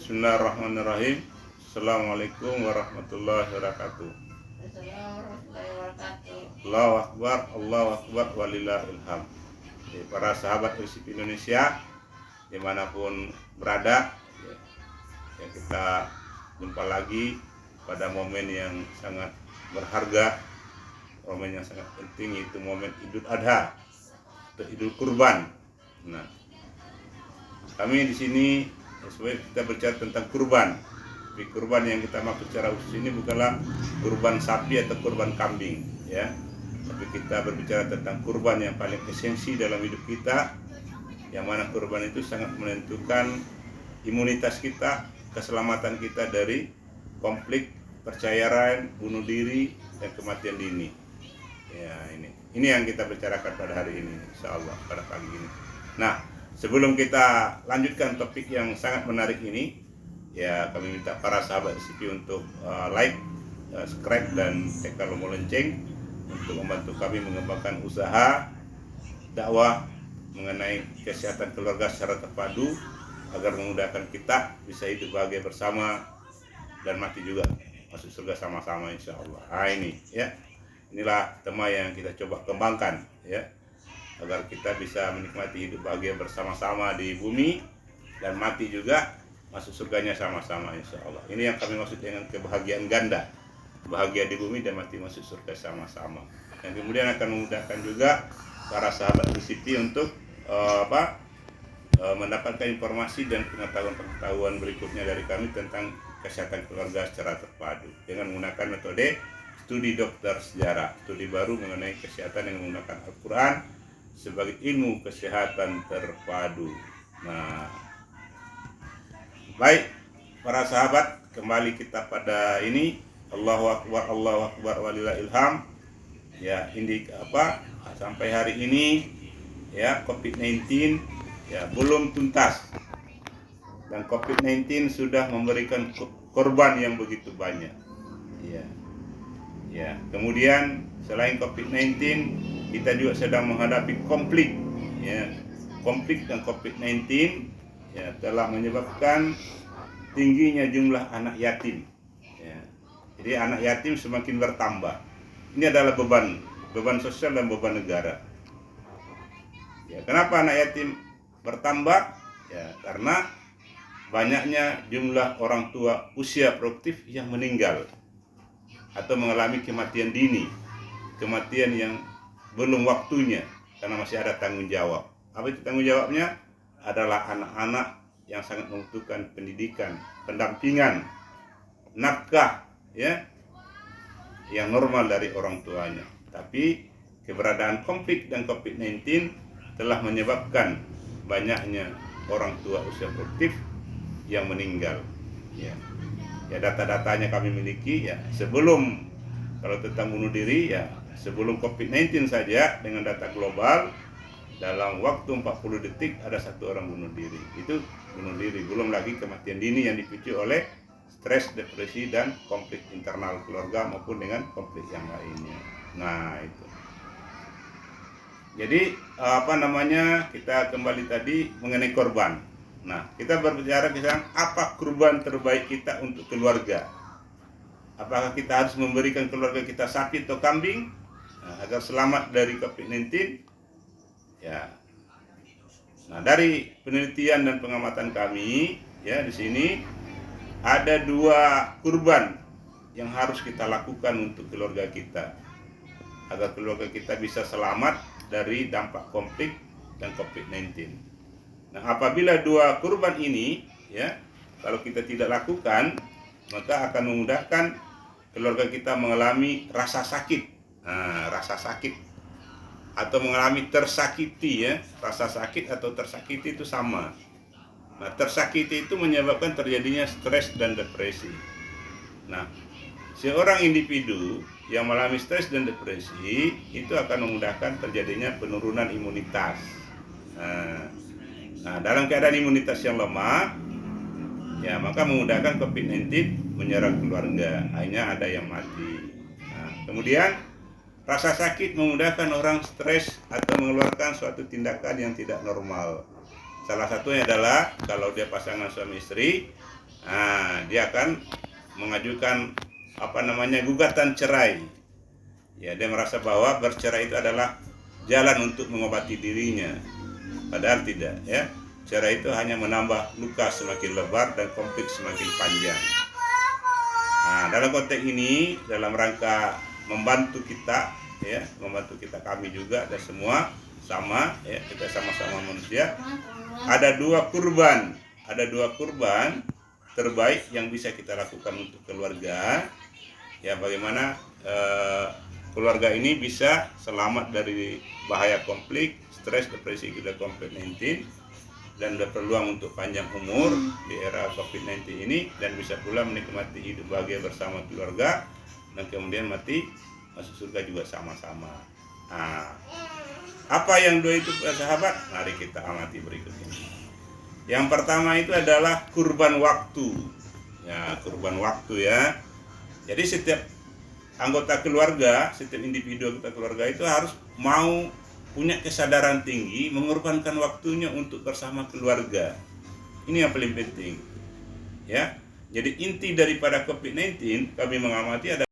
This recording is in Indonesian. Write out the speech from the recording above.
Bismillahirrahmanirrahim. Assalamualaikum warahmatullahi wabarakatuh. Allahu Akbar, Allahu Akbar, walillahil hamd. Para sahabat Persib Indonesia dimanapun berada, ya, kita jumpa lagi pada momen yang sangat berharga, momen yang sangat penting, yaitu momen Idul Adha atau Idul Kurban. Nah, kami di sini sebenarnya kita berbicara tentang kurban. Tapi kurban yang kita maksud secara khusus ini bukanlah kurban sapi atau kurban kambing, ya. Tapi kita berbicara tentang kurban yang paling esensi dalam hidup kita, yang mana kurban itu sangat menentukan imunitas kita, keselamatan kita dari konflik, perceraian, bunuh diri, dan kematian dini. Ya, ini yang kita bicarakan pada hari ini, insyaallah pada pagi ini. Nah, sebelum kita lanjutkan topik yang sangat menarik ini, ya kami minta para sahabat SCP untuk like, subscribe, dan tekan tombol lonceng untuk membantu kami mengembangkan usaha dakwah mengenai kesehatan keluarga secara terpadu agar memudahkan kita bisa hidup bahagia bersama dan mati juga masuk surga sama-sama, insya Allah. Nah, inilah tema yang kita coba kembangkan, ya, agar kita bisa menikmati hidup bahagia bersama-sama di bumi dan mati juga masuk surganya sama-sama, insya Allah. Ini yang kami maksud dengan kebahagiaan ganda, bahagia di bumi dan mati masuk surga sama-sama. Dan kemudian akan memudahkan juga para sahabat Siti untuk mendapatkan informasi dan pengetahuan berikutnya dari kami tentang kesehatan keluarga secara terpadu dengan menggunakan metode studi dokter sejarah, studi baru mengenai kesehatan yang menggunakan Al-Quran sebagai ilmu kesehatan terpadu. Nah, baik para sahabat, kembali kita pada ini. Allahu Akbar, walillahil hamd. Ya, ini sampai hari ini, ya, COVID-19 ya belum tuntas, dan COVID-19 sudah memberikan korban yang begitu banyak. Ya, kemudian selain COVID-19, kita juga sedang menghadapi konflik, ya. Konflik dan COVID-19 ya telah menyebabkan tingginya jumlah anak yatim, ya. Jadi anak yatim semakin bertambah. Ini adalah beban sosial dan beban negara. Ya, kenapa anak yatim bertambah? Ya, karena banyaknya jumlah orang tua usia produktif yang meninggal atau mengalami kematian dini, kematian yang belum waktunya karena masih ada tanggung jawab. Apa itu tanggung jawabnya? Adalah anak-anak yang sangat membutuhkan pendidikan, pendampingan, nafkah, ya, yang normal dari orang tuanya. Tapi keberadaan konflik dan COVID-19 telah menyebabkan banyaknya orang tua usia produktif yang meninggal. Ya, data-datanya kami miliki, ya. Sebelum, kalau tentang bunuh diri, ya, sebelum COVID-19 saja dengan data global, dalam waktu 40 detik ada satu orang bunuh diri. Itu bunuh diri, belum lagi kematian dini yang dipicu oleh stres, depresi, dan konflik internal keluarga maupun dengan konflik yang lainnya. Nah, itu. Jadi kita kembali tadi mengenai korban. Nah, kita berbicara sekarang apa kurban terbaik kita untuk keluarga. Apakah kita harus memberikan keluarga kita sapi atau kambing, nah, agar selamat dari COVID-19? Ya. Nah, dari penelitian dan pengamatan kami, ya, di sini ada dua kurban yang harus kita lakukan untuk keluarga kita agar keluarga kita bisa selamat dari dampak konflik dan COVID-19. Nah, apabila dua kurban ini, ya, kalau kita tidak lakukan, maka akan memudahkan keluarga kita mengalami rasa sakit. Nah, rasa sakit atau mengalami tersakiti, ya. Rasa sakit atau tersakiti itu sama. Nah, tersakiti itu menyebabkan terjadinya stres dan depresi. Nah, seorang individu yang mengalami stres dan depresi itu akan memudahkan terjadinya penurunan imunitas. Nah, dalam keadaan imunitas yang lemah, ya, maka memudahkan COVID-19 menyerang keluarga, akhirnya ada yang mati. Nah, kemudian rasa sakit memudahkan orang stres atau mengeluarkan suatu tindakan yang tidak normal. Salah satunya adalah kalau dia pasangan suami istri, Nah, dia akan mengajukan gugatan cerai. Ya, dia merasa bahwa bercerai itu adalah jalan untuk mengobati dirinya. Padahal tidak, ya. Cerai itu hanya menambah luka semakin lebar dan konflik semakin panjang. Nah, dalam konteks ini, dalam rangka membantu kita, ya, kami juga dan semua sama, ya, kita sama-sama manusia. Ada dua kurban terbaik yang bisa kita lakukan untuk keluarga. Ya, bagaimana keluarga ini bisa selamat dari bahaya konflik, stres, depresi, gila COVID-19, dan berpeluang untuk panjang umur di era COVID-19 ini, dan bisa pula menikmati hidup bahagia bersama keluarga, dan kemudian mati masuk surga juga sama-sama. Nah, apa yang dua itu sahabat? Mari kita amati berikut ini. Yang pertama itu adalah kurban waktu. Ya, kurban waktu, ya. Jadi setiap anggota keluarga, setiap individu anggota keluarga itu harus mau punya kesadaran tinggi mengorbankan waktunya untuk bersama keluarga. Ini yang paling penting. Ya. Jadi inti daripada COVID-19 kami mengamati adalah